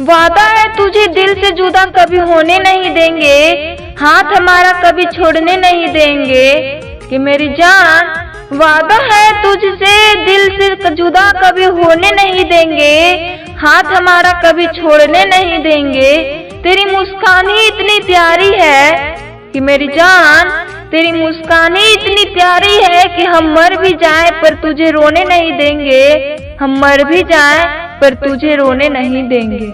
वादा है तुझे दिल से जुदा कभी होने नहीं देंगे, हाथ हमारा कभी छोड़ने नहीं देंगे। कि मेरी जान वादा है तुझसे दिल से जुदा कभी होने नहीं देंगे, हाथ हमारा कभी छोड़ने नहीं देंगे। तेरी मुस्कान ही इतनी प्यारी है कि मेरी जान, तेरी मुस्कान ही इतनी प्यारी है कि हम मर भी जाएं पर तुझे रोने नहीं देंगे, हम मर भी जाएं पर तुझे रोने नहीं देंगे।